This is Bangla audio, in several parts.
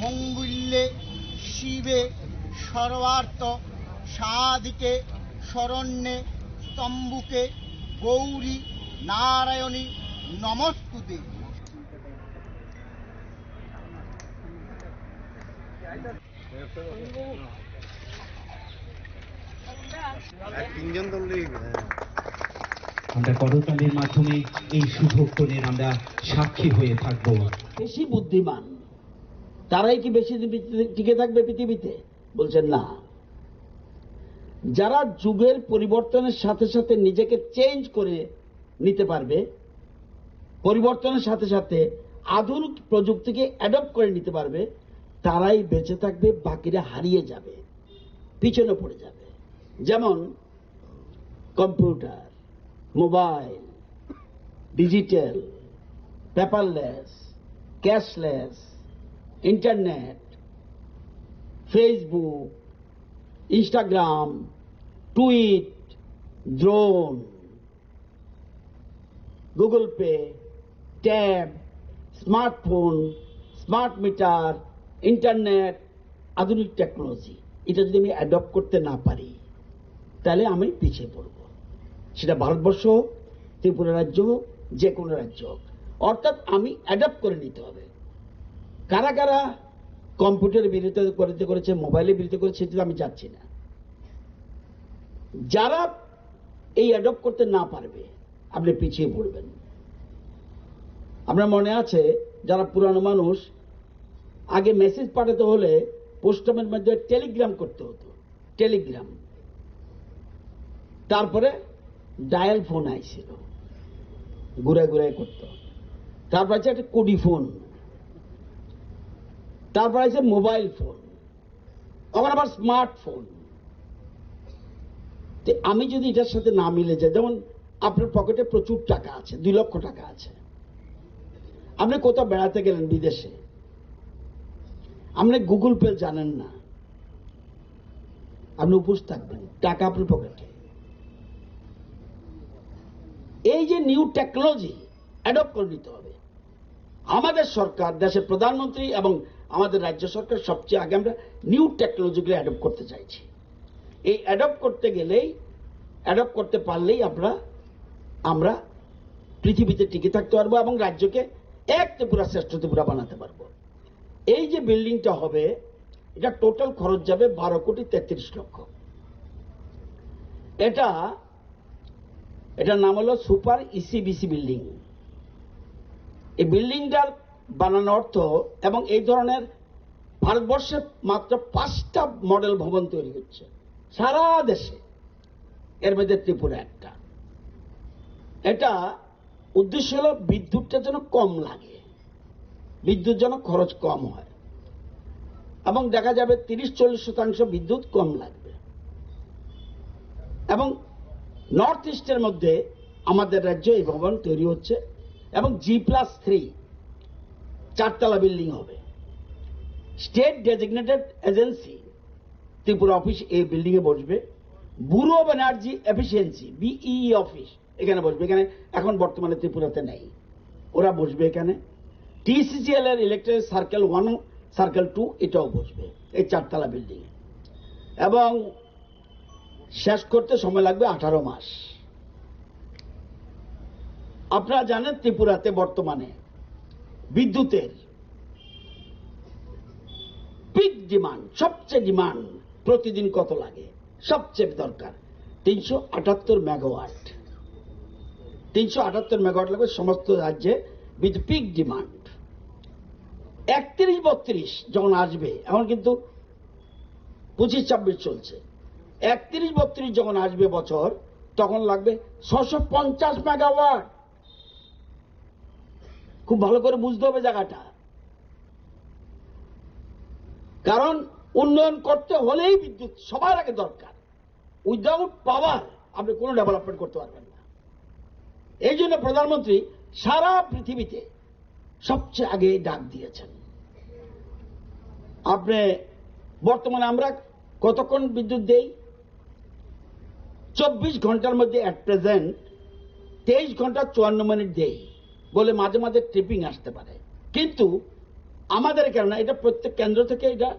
মঙ্গল্যে শিবে সর্বার্থ সাধিকে শরণ্যে স্তম্ভুকে গৌরী নারায়ণী নমস্তুতে। আমরা করতালির মাধ্যমে এই শুভক্ষণের আমরা সাক্ষী হয়ে থাকবো। বেশি বুদ্ধিমান তারাই কি বেশি দিন টিকে থাকবে পৃথিবীতে? বলছেন না। যারা যুগের পরিবর্তনের সাথে সাথে নিজেকে চেঞ্জ করে নিতে পারবে, পরিবর্তনের সাথে সাথে আধুনিক প্রযুক্তিকে অ্যাডপ্ট করে নিতে পারবে, তারাই বেঁচে থাকবে, বাকিরা হারিয়ে যাবে, পিছনে পড়ে যাবে। যেমন computer, mobile, digital, paperless, cashless, internet, Facebook, Instagram, tweet, drone, Google pay, tab, smartphone, smart meter, internet, আধুনিক টেকনোলজি, এটা যদি আমি অ্যাডপ্ট করতে না পারি তাহলে আমি পিছিয়ে পড়ব। সেটা ভারতবর্ষ হোক, ত্রিপুরা রাজ্য হোক, যে কোনো রাজ্য হোক। অর্থাৎ আমি অ্যাডপ্ট করে নিতে হবে। কারা কারা কম্পিউটারের বিরোধিতা করেছে, মোবাইলের বিরোধিতা করেছে, সেটা আমি যাচ্ছি না। যারা এই অ্যাডপ্ট করতে না পারবে আপনি পিছিয়ে পড়বেন। আপনার মনে আছে যারা পুরানো মানুষ, আগে মেসেজ পাঠাতে হলে পোস্টম্যানের মাধ্যমে টেলিগ্রাম করতে হতো, টেলিগ্রাম। তারপরে ডায়াল ফোন আইছিল, ঘুরায় ঘুরায় করত। তারপর আছে একটা কোডি ফোন, তারপর আছে মোবাইল ফোন, আবার আবার স্মার্টফোন। আমি যদি এটার সাথে না মিলে যাই, যেমন আপনার পকেটে প্রচুর টাকা আছে, 2 লক্ষ টাকা আছে, আপনি কোথাও বেড়াতে গেলেন বিদেশে, আপনি গুগল পে জানেন না, আপনি উপোস থাকবেন, টাকা আপনার পকেটে। এই যে নিউ টেকনোলজি অ্যাডপ্ট করে নিতে হবে। আমাদের সরকার, দেশের প্রধানমন্ত্রী এবং আমাদের রাজ্য সরকার সবচেয়ে আগে আমরা নিউ টেকনোলজিগুলো অ্যাডপ্ট করতে চাইছি। এই অ্যাডপ্ট করতে গেলেই, অ্যাডপ্ট করতে পারলেই আমরা পৃথিবীতে টিকে থাকতে পারবো এবং রাজ্যকে এক ত্রিপুরা শ্রেষ্ঠ ত্রিপুরা বানাতে পারবো। এই যে বিল্ডিংটা হবে, এটা টোটাল খরচ যাবে 12,33,00,000। এটার নাম হলো সুপার ইসিবিসি বিল্ডিং। এই বিল্ডিংটার বানানো অর্থ, এবং এই ধরনের ভারতবর্ষে মাত্র 5টা মডেল ভবন তৈরি হচ্ছে সারা দেশে, এর মধ্যে ত্রিপুরা একটা। এটা উদ্দেশ্য হলো বিদ্যুৎটা যেন কম লাগে, বিদ্যুৎ যেন খরচ কম হয়, এবং দেখা যাবে 30-40% বিদ্যুৎ কম লাগবে। এবং নর্থ ইস্টের মধ্যে আমাদের রাজ্যে এই ভবন তৈরি হচ্ছে, এবং G+3 4তলা বিল্ডিং হবে। State designated agency Tripura office এই বিল্ডিং এ বসবে। Bureau of energy efficiency BEE office এখানে বসবে। এখানে এখন বর্তমানে ত্রিপুরাতে নেই, ওরা বসবে এখানে। TCCL এর ইলেকট্রিক সার্কেল 1, সার্কেল 2 এটাও বসবে এই 4তলা বিল্ডিং এ, এবং শেষ করতে সময় লাগবে 18 মাস। আপনারা জানেন ত্রিপুরাতে বর্তমানে বিদ্যুতের পিক ডিমান্ড, সবচেয়ে ডিমান্ড প্রতিদিন কত লাগে, সবচেয়ে দরকার 378 মেগাওয়াট। 378 মেগাওয়াট লাগবে সমস্ত রাজ্যে বিদ্যুৎ পিক ডিমান্ড। 31-32 যখন আসবে, এখন কিন্তু 25-26 চলছে, 31-32 যখন আসবে বছর, তখন লাগবে 650 মেগাওয়াট। খুব ভালো করে বুঝতে হবে জায়গাটা, কারণ উন্নয়ন করতে হলেই বিদ্যুৎ সবার আগে দরকার। উইদাউট পাওয়ার আপনি কোনো ডেভেলপমেন্ট করতে পারবেন না। এই জন্য প্রধানমন্ত্রী সারা পৃথিবীতে সবচেয়ে আগে ডাক দিয়েছেন। আপনি বর্তমানে আমরা কতক্ষণ বিদ্যুৎ দেই? 24 ঘন্টার মধ্যে অ্যাট প্রেজেন্ট 23 ঘন্টা 54 মিনিট দেই, বলে মাঝে মাঝে ট্রিপিং আসতে পারে। কিন্তু আমাদের কেন না, এটা প্রত্যেক কেন্দ্র থেকে এটা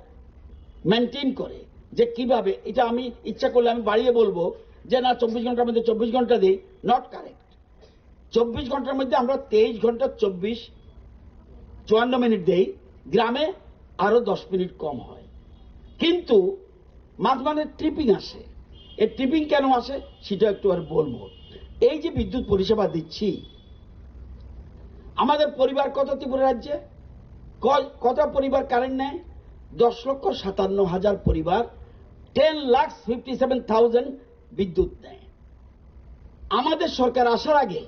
মেনটেন করে যে কিভাবে এটা আমি ইচ্ছা করলে আমি বাড়িয়ে বলবো যে না 24 ঘন্টার মধ্যে 24 ঘন্টা দিই, নট কারেক্ট। 24 ঘন্টার মধ্যে আমরা 23 ঘন্টা 54 মিনিট দেই, গ্রামে আরো 10 মিনিট কম হয়। কিন্তু মাঝ মাঝে ট্রিপিং আসে। এই ট্রিপিং কেন আসে সেটা একটু আর বলবো। এই যে বিদ্যুৎ পরিষেবা দিচ্ছি, আমাদের পরিবার কত ত্রিপুরা রাজ্যে, কত পরিবার কারেন্ট নেয়? 10,57,000 পরিবার, 10,57,000 বিদ্যুৎ নেয়। আমাদের সরকার আসার আগে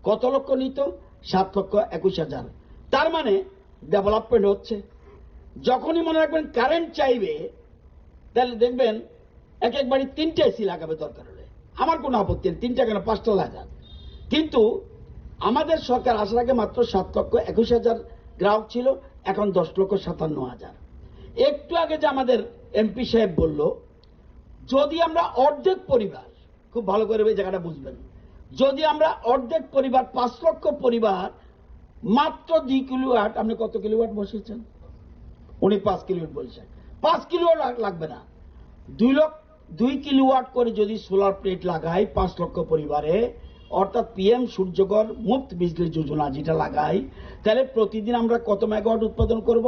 কত লক্ষ নিত? 7,21,000। তার মানে ডেভেলপমেন্ট হচ্ছে। যখনই মনে রাখবেন কারেন্ট চাইবে, তাহলে দেখবেন এক এক বাড়ি 3টে এসি লাগাবে দরকার হলে। আমার কোনো আপত্তি নেই, 3টা কেন 5টা লাগান। কিন্তু আমাদের সরকার আসার আগে মাত্র 7,21,000 গ্রাহক ছিল, এখন 10,57,000। একটু আগে যে আমাদের এমপি সাহেব বলল, যদি আমরা অর্ধেক পরিবার, খুব ভালো করে এই জায়গাটা বুঝবেন, যদি আমরা অর্ধেক পরিবার 5 লক্ষ পরিবার মাত্র 2 কিলোওয়াট, আপনি কত কিলোওয়াট বসিয়েছেন? উনি 5 কিলোওয়াট বলছেন। 5 কিলোওয়াট লাগবে না, 2 কিলোওয়াট করে যদি সোলার প্লেট লাগাই 5 লক্ষ পরিবারে, অর্থাৎ পিএম সূর্যঘর মুফত বিজলি যোজনা যেটা লাগাই, তাহলে প্রতিদিন আমরা কত মেগাওয়াট উৎপাদন করব?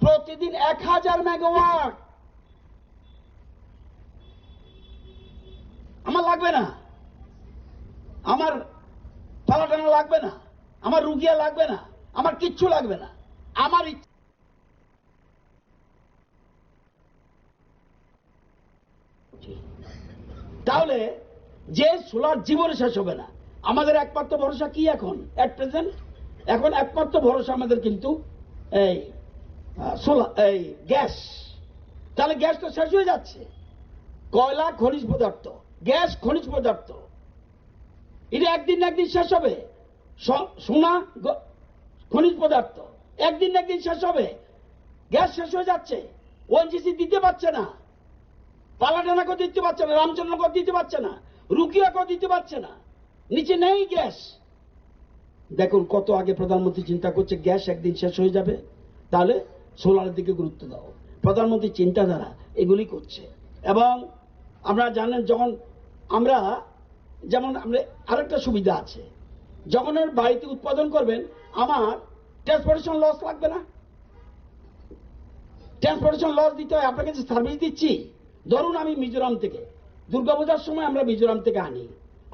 প্রতিদিন 1000 মেগাওয়াট। আমার লাগবে না, আমার পালাটানা লাগবে না, আমার রুগিয়া লাগবে না, আমার কিচ্ছু লাগবে না। আমার তাহলে যে সোলার জীবনে শেষ হবে না। আমাদের একমাত্র ভরসা কি এখন এট প্রেজেন্ট? এখন একমাত্র ভরসা আমাদের কিন্তু এই সোলার, এই গ্যাস। তাহলে গ্যাস তো শেষ হয়ে যাচ্ছে। কয়লা খনিজ পদার্থ, গ্যাস খনিজ পদার্থ, এটা একদিন না একদিন শেষ হবে। সোনা খনিজ পদার্থ একদিন না একদিন শেষ হবে। গ্যাস শেষ হয়ে যাচ্ছে, ওএনজিসি দিতে পারছে না, পালাটানাকে দিতে পারছে না, রামচন্দ্রকে দিতে পারছে না, রুকিয়াকে দিতে পারছে না, নিচে নেই গ্যাস। দেখুন কত আগে প্রধানমন্ত্রী চিন্তা করছে গ্যাস একদিন শেষ হয়ে যাবে, তাহলে সোলারের দিকে গুরুত্ব দাও। প্রধানমন্ত্রী চিন্তাধারা এগুলি করছে। এবং আমরা জানেন, যখন আমরা যেমন আমরা আরেকটা সুবিধা আছে, যখন বাড়িতে উৎপাদন করবেন আমার ট্রান্সপোর্টেশন লস লাগবে না। ট্রান্সপোর্টেশন লস দিতে হয়, আপনাকে যে সার্ভিস দিচ্ছি, ধরুন আমি মিজোরাম থেকে, দুর্গাপূজার সময় আমরা মিজোরাম থেকে আনি,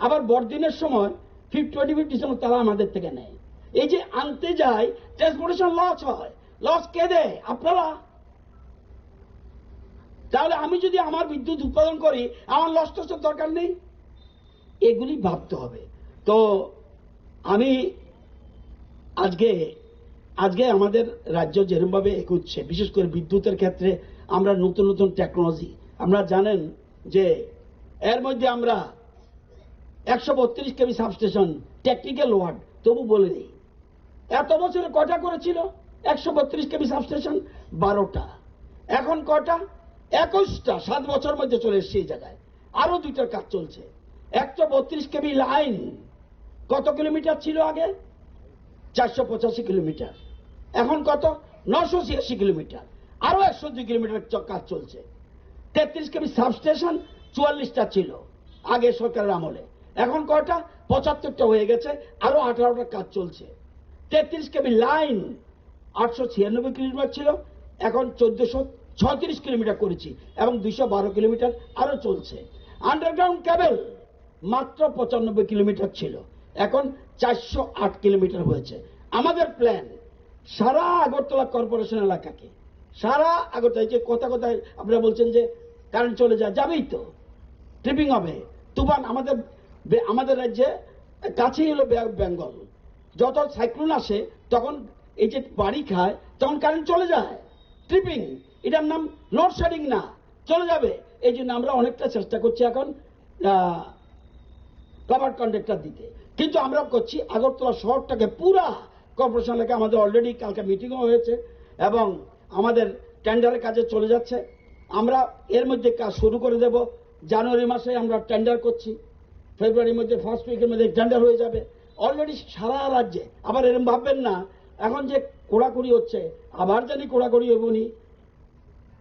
আবার বড়দিনের সময় 25 ডিসেম্বর তারা আমাদের থেকে নেয়। এই যে আনতে যায় ট্রান্সপোর্টেশন লস হয়, লস কে দেয়? আপনারা। তাহলে আমি যদি আমার বিদ্যুৎ উৎপাদন করি, আমার লস টসের দরকার নেই। এগুলি ভাবতে হবে। তো আমি আজকে আমাদের রাজ্য যেরকমভাবে এগোচ্ছে, বিশেষ করে বিদ্যুতের ক্ষেত্রে আমরা নতুন নতুন টেকনোলজি, আমরা জানেন যে এর মধ্যে আমরা 132 কেভি সাবস্টেশন টেকনিক্যাল ওয়ার্ড, তবু বলে নেই এত বছরে কটা করেছিল? 132 কেভি সাবস্টেশন 12টা, এখন কটা? 21টা। 7 বছর মধ্যে চলে এসছে এই জায়গায়। আরো 2টার কাজ চলছে। 132 কেভি লাইন কত কিলোমিটার ছিল আগে? 485 কিলোমিটার, এখন কত? 986 কিলোমিটার। আরো 102 কিলোমিটার কাজ চলছে। 33 কেভি সাবস্টেশন 44টা ছিল আগে সরকারের আমলে, এখন কয়টা? 75টা হয়ে গেছে, আরো 18টা কাজ চলছে। 33 কেভি লাইন 896 কিলোমিটার ছিল, এখন 1436 কিলোমিটার করেছি, এবং 212 কিলোমিটার আরো চলছে। আন্ডারগ্রাউন্ড কেবল মাত্র 95 কিলোমিটার ছিল, এখন 408 কিলোমিটার হয়েছে। আমাদের প্ল্যান সারা আগরতলা কর্পোরেশন এলাকাকে, সারা আগরতলা, যে কোথায় আপনারা বলছেন যে কারেন্ট চলে যায়, যাবেই তো, ট্রিপিং হবে, তুফান। আমাদের রাজ্যে কাছেই হলো বেঙ্গল, যত সাইক্লোন আসে তখন এই যে বাড়ি খায়, তখন কারেন্ট চলে যায়। ট্রিপিং, এটার নাম লোডশেডিং না, চলে যাবে। এই জন্য আমরা অনেকটা চেষ্টা করছি এখন কভার কন্ডাক্টর দিতে। কিন্তু আমরা করছি আগরতলা শহরটাকে পুরা কর্পোরেশন এলাকা, আমাদের অলরেডি কালকে মিটিংও হয়েছে এবং আমাদের টেন্ডারের কাজে চলে যাচ্ছে। আমরা এর মধ্যে কাজ শুরু করে দেব। জানুয়ারি মাসে আমরা টেন্ডার করছি, ফেব্রুয়ারির মধ্যে ফার্স্ট উইকের মধ্যে টেন্ডার হয়ে যাবে অলরেডি সারা রাজ্যে। আবার এরকম ভাববেন না এখন যে কোড়াকুড়ি হচ্ছে, আবার জানি কোড়াকুড়ি হবনি।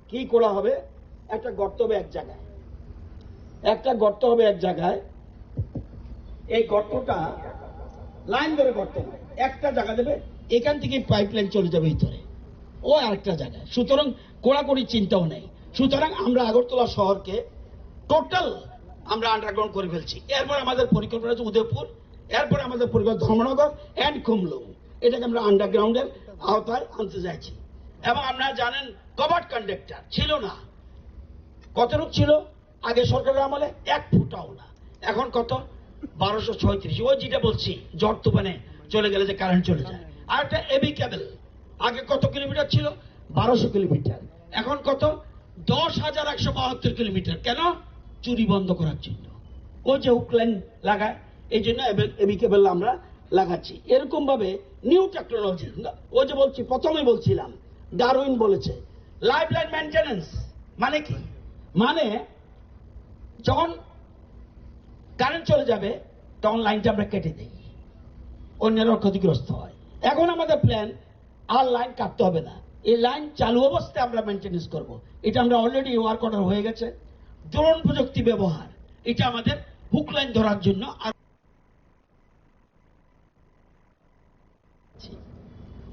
কি করা হবে? একটা গর্ত হবে এক জায়গায়, একটা গর্ত হবে এক জায়গায়। এই গর্তটা লাইন ধরে গর্ত নয়, একটা জায়গা দেবে, এখান থেকে পাইপলাইন চলে যাবে ভিতরে, ও আরেকটা জায়গায়। সুতরাং কোড়াকুড়ি চিন্তাও নেই। সুতরাং আমরা আগরতলা শহরকে টোটাল আমরা আন্ডারগ্রাউন্ড করে ফেলছি। এরপর আমাদের পরিকল্পনা আছে উদয়পুর, এরপর আমাদের পরিকল্পনা ধর্মনগর অ্যান্ড কুমলুং, এটাকে আমরা আন্ডারগ্রাউন্ডের আওতায় আনতে চাইছি। এবং আপনারা জানেন কভার্ড কন্ডাক্টর ছিল না, কতটুক ছিল আগে সরকারের আমলে? 1 ফুটাও না। এখন কত? 1236। ওই যেটা বলছি ঝড় তুফানে চলে গেলে যে কারেন্ট চলে যায়। আর একটা এবি কেবল, আগে কত কিলোমিটার ছিল? 1200 কিলোমিটার। এখন কত? 10,172 কিলোমিটার। কেন? চুরি বন্ধ করার জন্য। ওই যে হুকলাইন লাগায়, এই জন্য এবি কেবল আমরা লাগাচ্ছি। এরকম ভাবে নিউ টেকনোলজি, ওই যে বলছি, প্রথমে বলছিলাম ডারউইন বলেছে লাইফ লাইন মেনটেন্যান্স মানে কি? মানে যখন কারেন্ট চলে যাবে তখন লাইনটা আমরা কেটে দিই, অন্যেরা ক্ষতিগ্রস্ত হয়। এখন আমাদের প্ল্যান আর লাইন কাটতে হবে না, এই লাইন চালু অবস্থায় আমরা মেনটেন্যান্স করব। এটা আমরা অলরেডি ওয়ার্ক অর্ডার হয়ে গেছে। ড্রোন প্রযুক্তি ব্যবহার, এটা আমাদের হুক লাইন ধরার জন্য। আর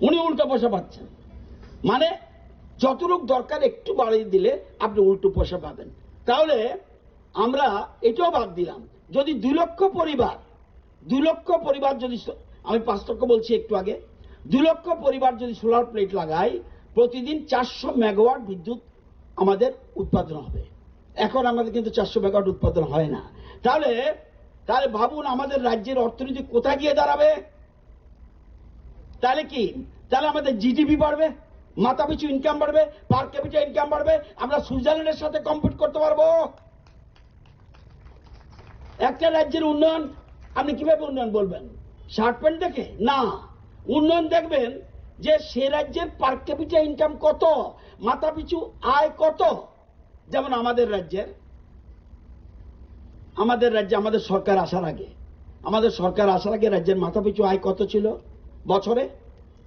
উনি উল্টো পয়সা পাচ্ছেন, মানে যতটুক দরকার একটু বাড়িয়ে দিলে আপনি উল্টো পয়সা পাবেন। তাহলে আমরা এটাও বাদ দিলাম, যদি 2 লক্ষ পরিবার যদি, আমি 5 লক্ষ বলছি একটু আগে, 2 লক্ষ পরিবার যদি সোলার প্লেট লাগাই, প্রতিদিন 400 মেগাওয়াট বিদ্যুৎ আমাদের উৎপাদন হবে। এখন আমাদের কিন্তু 400 মেগাওয়াট উৎপাদন হয় না। তাহলে ভাবুন আমাদের রাজ্যের অর্থনীতি কোথায় গিয়ে দাঁড়াবে? তাহলে কি? তাহলে আমাদের জিডিপি বাড়বে, মাথাপিছু ইনকাম বাড়বে, পার ক্যাপিটা ইনকাম বাড়বে, আমরা সুইজারল্যান্ডের সাথে কম্পিট করতে পারবো। একটা রাজ্যের উন্নয়ন আপনি কিভাবে উন্নয়ন বলবেন? শার্ট প্যান্ট দেখে না, উন্নয়ন দেখবেন যে সে রাজ্যের পার ক্যাপিটা ইনকাম কত, মাথাপিছু আয় কত। যেমন আমাদের রাজ্যে আমাদের সরকার আসার আগে রাজ্যের মাথাপিছু আয় কত ছিল? বছরে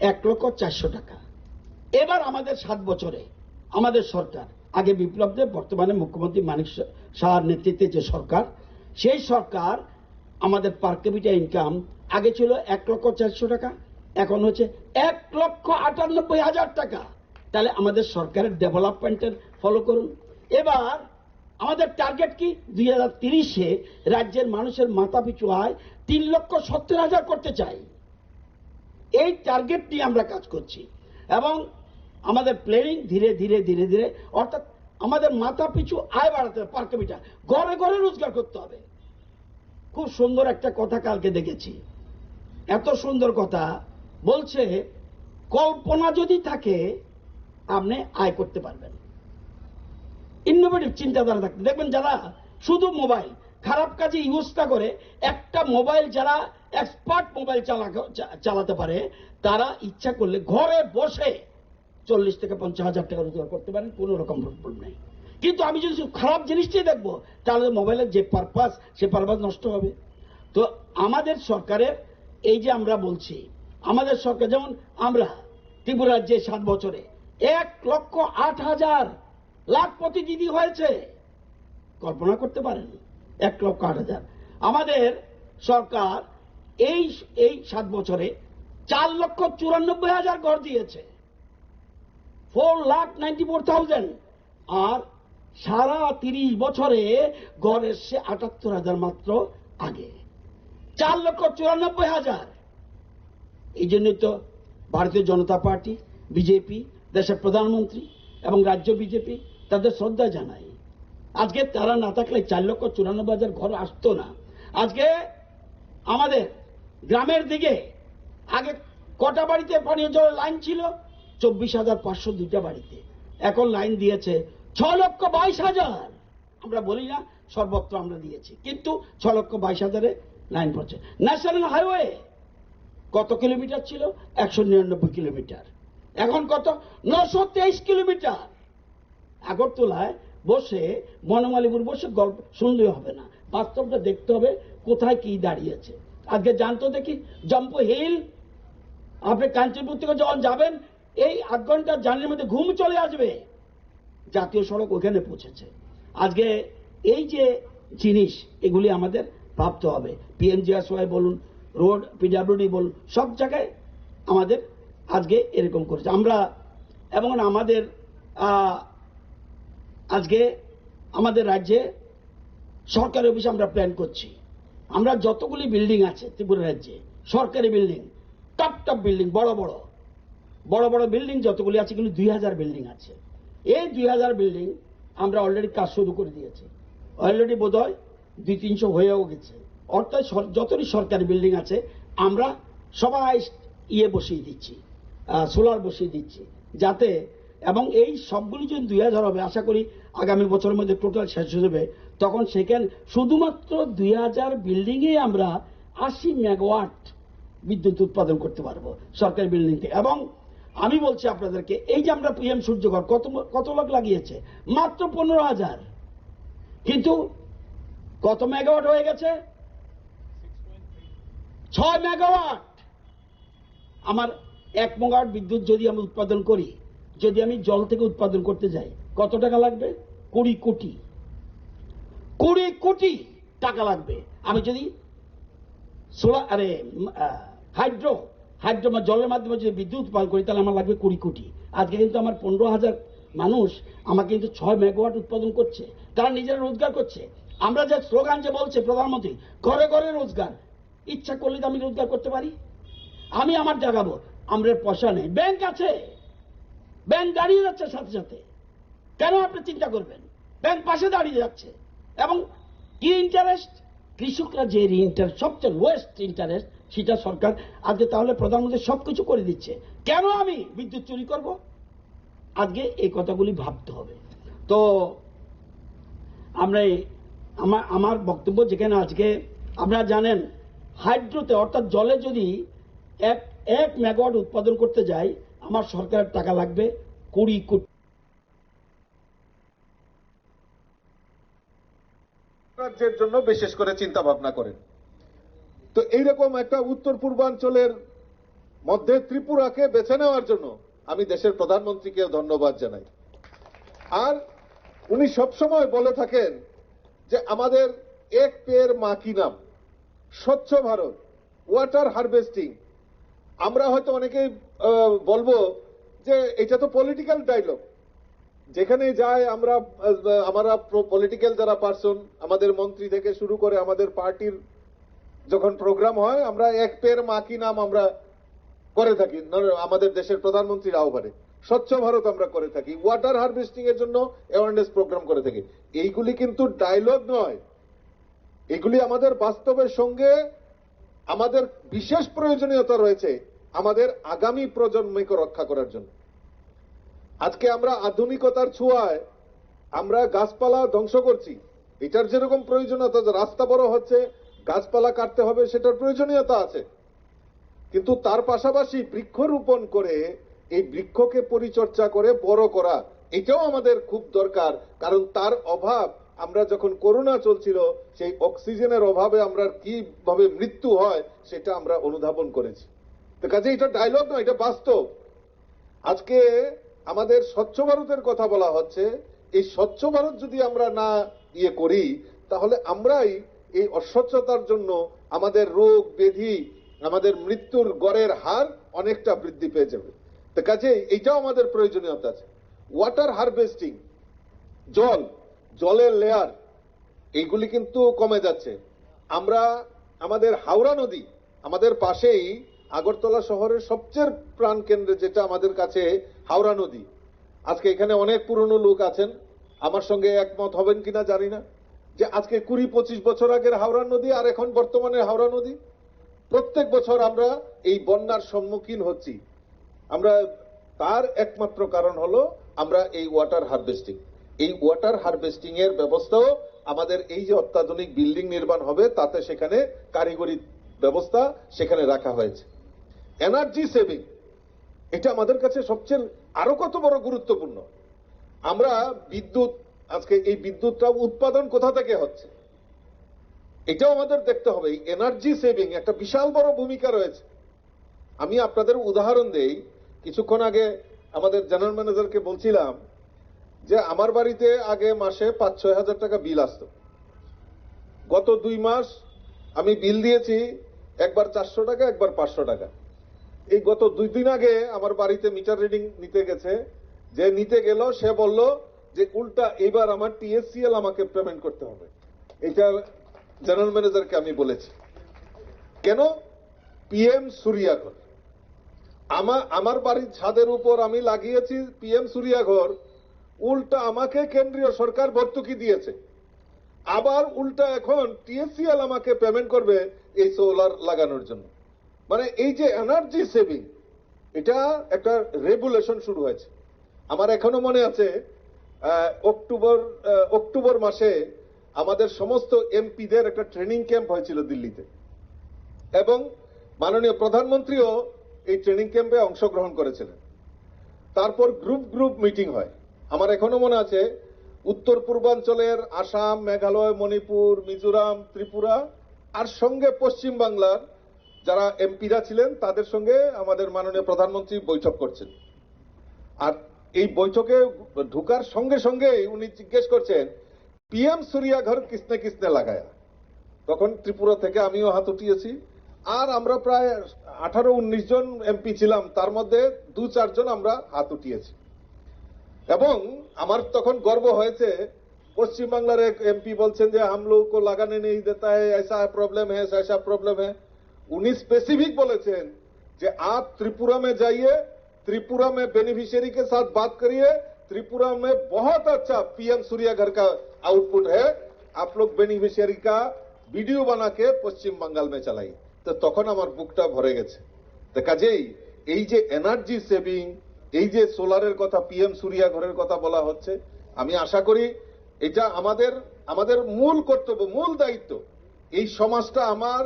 1,04,00,000 টাকা। এবার আমাদের 7 বছরে আমাদের সরকার, আগে বিপ্লবদের, বর্তমানে মুখ্যমন্ত্রী মানিক সাহার নেতৃত্বে যে সরকার, সেই সরকার আমাদের পার ক্যাপিটা ইনকাম আগে ছিল 1,04,00,000 টাকা, এখন হচ্ছে 1,98,000 টাকা। তাহলে আমাদের সরকারের ডেভেলপমেন্টের ফলো করুন। এবার আমাদের টার্গেট কি? 2030-এ রাজ্যের মানুষের মাথাপিছু আয় 3,70,000 করতে চাই। এই টার্গেট নিয়ে আমরা কাজ করছি এবং আমাদের প্ল্যানিং ধীরে ধীরে, অর্থাৎ আমাদের মাথাপিছু আয় বাড়াতে হবে, পার ক্যাপিটা, ঘরে ঘরে রোজগার করতে হবে। খুব সুন্দর একটা কথা কালকে দেখেছি, এত সুন্দর কথা বলছে, কল্পনা যদি থাকে আপনি আয় করতে পারবেন। ইনোভেটিভ চিন্তাধারা থাকতে দেখবেন, যারা শুধু মোবাইল খারাপ কাজে ইউজ না করে, একটা মোবাইল যারা এক্সপার্ট মোবাইল চালাতে পারে, তারা ইচ্ছা করলে ঘরে বসে 40 থেকে 50,000 টাকা রোজগার করতে পারেন, কোনো রকম প্রবলেম নেই। কিন্তু আমি যদি খারাপ জিনিসটাই দেখবো, তাহলে মোবাইলের যে পারপাস, সে পারপাস নষ্ট হবে। তো আমাদের সরকারের এই যে আমরা বলছি, আমাদের সরকার যেমন আমরা ত্রিপুরা রাজ্যে 7 বছরে 1,08,000 লাখপতি হয়েছে, কল্পনা করতে পারেন? 1,08,000। আমাদের সরকার এই 7 বছরে 4,94,000 ঘর দিয়েছে, 4,94,000। আর সারা 30 বছরে ঘর এসছে 78,000 মাত্র আগে, 4,94,000। এই জন্যই তো ভারতীয় জনতা পার্টি, বিজেপি, দেশের প্রধানমন্ত্রী এবং রাজ্য বিজেপি তাদের শ্রদ্ধা জানাই। আজকে তারা না থাকলে 4,94,000 ঘর আসতো না। আজকে আমাদের গ্রামের দিকে আগে কটা বাড়িতে পানীয় জলের লাইন ছিল? 24,502টা বাড়িতে। এখন লাইন দিয়েছে 6,22,000। আমরা বলি না সর্বত্র আমরা দিয়েছি, কিন্তু 6,22,000-এ লাইন পড়ছে। ন্যাশনাল হাইওয়ে কত কিলোমিটার ছিল? 199 কিলোমিটার। এখন কত? 923 কিলোমিটার। আগরতলায় বসে, বনমালীপুর বসে গল্প শুনলে হবে না, বাস্তবটা দেখতে হবে কোথায় কি দাঁড়িয়েছে। আজকে জানতো দেখি জম্পু হিল আপনি কাঞ্চনপুর থেকে যখন যাবেন এই 8 ঘন্টার জার্নির মধ্যে ঘুম চলে আসবে। জাতীয় সড়ক ওখানে পৌঁছেছে। আজকে এই যে জিনিস এগুলি আমাদের ভাবতে হবে। পিএমজিএসওয়াই বলুন, রোড পিডব্লিউডি বলুন, সব জায়গায় আমাদের আজকে এরকম করেছে আমরা। এবং আমাদের আজকে আমাদের রাজ্যে সরকারি অফিসে আমরা প্ল্যান করছি। আমরা যতগুলি বিল্ডিং আছে ত্রিপুরা রাজ্যে সরকারি বিল্ডিং, টপ টপ বিল্ডিং, বড় বড় বিল্ডিং যতগুলি আছে, কিন্তু 2000 বিল্ডিং আছে। এই 2000 বিল্ডিং আমরা অলরেডি কাজ শুরু করে দিয়েছি। অলরেডি বোধহয় 200-300 হয়েও গেছে। অর্থাৎ যতটি সরকারি বিল্ডিং আছে আমরা সবাই বসিয়ে দিচ্ছি, সোলার বসিয়ে দিচ্ছি যাতে, এবং এই সবগুলি যদি 2000 হবে, আশা করি আগামী বছরের মধ্যে টোটাল শেষ হয়ে যাবে। তখন সেখানে শুধুমাত্র 2000 বিল্ডিংয়ে আমরা 80 মেগাওয়াট বিদ্যুৎ উৎপাদন করতে পারবো সরকারি বিল্ডিং থেকে। এবং আমি বলছি আপনাদেরকে, এই যে আমরা পিএম সূর্যঘর কত লোক লাগিয়েছে, মাত্র 15,000, কিন্তু কত মেগাওয়াট হয়ে গেছে? 6 মেগাওয়াট। আমার 1 মেগাওয়াট বিদ্যুৎ যদি আমি উৎপাদন করি, যদি আমি জল থেকে উৎপাদন করতে যাই, কত টাকা লাগবে? 20 কোটি টাকা লাগবে। আমি যদি সোলার হাইড্রো জলের মাধ্যমে যদি বিদ্যুৎ উৎপাদন করি, তাহলে আমার লাগবে 20 কোটি। আজকে কিন্তু আমার 15,000 মানুষ আমাকে কিন্তু 6 মেগাওয়াট উৎপাদন করছে, তারা নিজেরা রোজগার করছে। আমরা যে স্লোগান যে বলছে প্রধানমন্ত্রী, ঘরে ঘরে রোজগার, ইচ্ছা করলে তো আমি রোজগার করতে পারি। আমি আমার জাগাবো, আমরা পয়সা নেই, ব্যাংক আছে, ব্যাংক দাঁড়িয়ে যাচ্ছে সাথে সাথে। কেন আপনি চিন্তা করবেন? ব্যাংক পাশে দাঁড়িয়ে যাচ্ছে। এবং কি ইন্টারেস্ট? কৃষকরা যে ইন্টারেস্ট, সবচেয়ে লোয়েস্ট ইন্টারেস্ট, সেটা সরকার আজকে, তাহলে প্রধানমন্ত্রী সবকিছু করে দিচ্ছে, কেন আমি বিদ্যুৎ চুরি করব? আজকে এই কথাগুলি ভাবতে হবে। তো আমরা আমার বক্তব্য যেখানে আজকে আপনারা জানেন, হাইড্রোতে অর্থাৎ জলে যদি 1 মেগাওয়াট উৎপাদন করতে যাই, আমার সরকারের টাকা লাগবে 20 কোটি। রাজ্যের জন্য বিশেষ করে চিন্তা ভাবনা করেন। তো এইরকম একটা উত্তর পূর্বাঞ্চলের মধ্যে ত্রিপুরাকে বেছে নেওয়ার জন্য আমি দেশের প্রধানমন্ত্রীকে ধন্যবাদ জানাই। আর উনি সবসময় বলে থাকেন যে আমাদের এক পেয়ের মা কি নাম, স্বচ্ছ ভারত, ওয়াটার হারভেস্টিং। আমরা হয়তো অনেকেই বলবো যে এটা তো পলিটিক্যাল ডায়লগ, যেখানে যায় আমরা পলিটিক্যাল যারা পার্সন, আমাদের মন্ত্রী থেকে শুরু করে আমাদের পার্টির যখন প্রোগ্রাম হয়, আমরা এক পেয়ের মা কি নাম আমরা করে থাকি আমাদের দেশের প্রধানমন্ত্রীর আহ্বানে। স্বচ্ছ ভারত আমরা করে থাকি, ওয়াটার হারভেস্টিং এর জন্য অ্যাওয়ারনেস প্রোগ্রাম করে থাকি। এইগুলি কিন্তু ডায়লগ নয়, এগুলি আমাদের বাস্তবের সঙ্গে আমাদের বিশেষ প্রয়োজনীয়তা রয়েছে আমাদের আগামী প্রজন্মকে রক্ষা করার জন্য। আজকে আমরা আধুনিকতার ছোঁয়ায় আমরা গাছপালা ধ্বংস করছি, এটার যেরকম প্রয়োজনীয়তা, রাস্তা বড় হচ্ছে, গাছপালা কাটতে হবে, সেটার প্রয়োজনীয়তা আছে, কিন্তু তার পাশাপাশি বৃক্ষরোপণ করে এই বৃক্ষকে পরিচর্যা করে বড় করা, এটাও আমাদের খুব দরকার। কারণ তার অভাব, আমরা যখন করোনা চলছিল, সেই অক্সিজেনের অভাবে আমরা কিভাবে মৃত্যু হয় সেটা আমরা অনুধাবন করেছি। তো কাজে এটা ডায়লগ নয়, এটা বাস্তব। আজকে আমাদের স্বচ্ছ ভারতের কথা বলা হচ্ছে, এই স্বচ্ছ ভারত যদি আমরা না করি, তাহলে আমরাই এই অস্বচ্ছতার জন্য আমাদের রোগ ব্যাধি, আমাদের মৃত্যুর গড়ের হার অনেকটা বৃদ্ধি পেয়ে যাবে। তো কাজে এইটাও আমাদের প্রয়োজনীয়তা আছে। ওয়াটার হারভেস্টিং, জলের লেয়ার, এইগুলি কিন্তু কমে যাচ্ছে। আমরা আমাদের হাওড়া নদী, আমাদের পাশেই আগরতলা শহরের সবচেয়ে প্রাণ কেন্দ্রে যেটা আমাদের কাছে হাওড়া নদী। আজকে এখানে অনেক পুরনো লোক আছেন, আমার সঙ্গে একমত হবেন কিনা জানি না, যে আজকে 20-25 বছর আগের হাওড়া নদী আর এখন বর্তমানে হাওড়া নদী, প্রত্যেক বছর আমরা এই বন্যার সম্মুখীন হচ্ছি। আমরা তার একমাত্র কারণ হলো আমরা এই ওয়াটার হারভেস্টিং। এই ওয়াটার হারভেস্টিং এর ব্যবস্থাও আমাদের এই যে অত্যাধুনিক বিল্ডিং নির্মাণ হবে, তাতে সেখানে কারিগরি ব্যবস্থা সেখানে রাখা হয়েছে। এনার্জি সেভিং, এটা আমাদের কাছে সবচেয়ে আরো কত বড় গুরুত্বপূর্ণ। আমরা বিদ্যুৎ, আজকে এই বিদ্যুৎটা উৎপাদন কোথা থেকে হচ্ছে, এটাও আমাদের দেখতে হবে। এই এনার্জি সেভিং একটা বিশাল বড় ভূমিকা রয়েছে। আমি আপনাদের উদাহরণ দেই। কিছুক্ষণ আগে আমাদের জেনারেল ম্যানেজারকে বলছিলাম যে আমার বাড়িতে আগে মাসে 5-6 হাজার টাকা বিল আসতো। গত 2 মাস আমি বিল দিয়েছি একবার 400 টাকা, একবার 500 টাকা। এই গত 2 দিন আগে আমার বাড়িতে মিটার রিডিং নিতে গেছে, যে নিতে গেল সে বলল যে উল্টা এবার আমার টিএসসিএল আমাকে পেমেন্ট করতে হবে। এটা জেনারেল ম্যানেজারকে আমি বলেছি। কেন? পিএম সূর্যাঘর। আমার বাড়ির ছাদের উপর আমি লাগিয়েছি পিএম সূর্যাঘর, উল্টা আমাকে কেন্দ্রীয় সরকার ভর্তুকি দিয়েছে, আবার উল্টা এখন টিএসসিএল আমাকে পেমেন্ট করবে এই সোলার লাগানোর জন্য। মানে এই যে এনার্জি সেভিং, এটা একটা রেগুলেশন শুরু হয়েছে। আমার এখনো মনে আছে অক্টোবর মাসে আমাদের সমস্ত এমপিদের একটা ট্রেনিং ক্যাম্প হয়েছিল দিল্লিতে, এবং মাননীয় প্রধানমন্ত্রীও এই ট্রেনিং ক্যাম্পে অংশগ্রহণ করেছিলেন। তারপর গ্রুপ মিটিং হয়। আমার এখনো মনে আছে উত্তর পূর্বাঞ্চলের আসাম, মেঘালয়, মণিপুর, মিজোরাম, ত্রিপুরা আর সঙ্গে পশ্চিম বাংলার যারা এমপিরা ছিলেন তাদের সঙ্গে আমাদের মাননীয় প্রধানমন্ত্রী বৈঠক করছেন। আর এই বৈঠকে ঢুকার সঙ্গে সঙ্গে উনি জিজ্ঞেস করছেন পিএম সূর্যাঘর কিসনে কিসনে লাগায়া। তখন ত্রিপুরা থেকে আমিও হাত উঠিয়েছি, আর আমরা প্রায় 18-19 জন এমপি ছিলাম, তার মধ্যে 2-4 জন আমরা হাত উঠিয়েছি। এবং আমার তখন গর্ব হয়েছে, পশ্চিমবাংলার এক এমপি বলছেন যে হাম লোগ কো লাগানে নেই দেতা হ্যায়, ऐसा प्रॉब्लम है, ऐसा प्रॉब्लम है। उन्हीं स्पेसिफिक बोलेছেন যে आप त्रिपुरा में जाइए, त्रिपुरा में बेनिफिशियरी के साथ बात करिए, त्रिपुरा में बहुत अच्छा पीएम सूर्याघर का आउटपुट है, आप लोग बेनिफिशियरी का वीडियो बना के पश्चिम बंगाल में चलाइए। তো তখন আমার বুকটা ভরে গেছে। তো কাজেই এই যে এনার্জি সেভিং, এই যে সোলারের কথা, পিএম সূর্যাঘরের কথা বলা হচ্ছে, আমি আশা করি এটা আমাদের মূল কর্তব্য, মূল দায়িত্ব। এই সমাজটা আমার,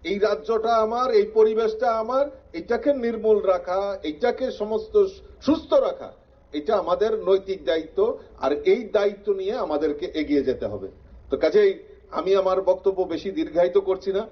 এই রাজ্যটা আমার, এই পরিবেশটা আমার, এটাকে নির্মূল রাখা, এটাকে সমস্ত সুস্থ রাখা, এটা আমাদের নৈতিক দায়িত্ব। আর এই দায়িত্ব নিয়ে আমাদেরকে এগিয়ে যেতে হবে। তো কাজেই আমি আমার বক্তব্য বেশি দীর্ঘায়িত করছি না।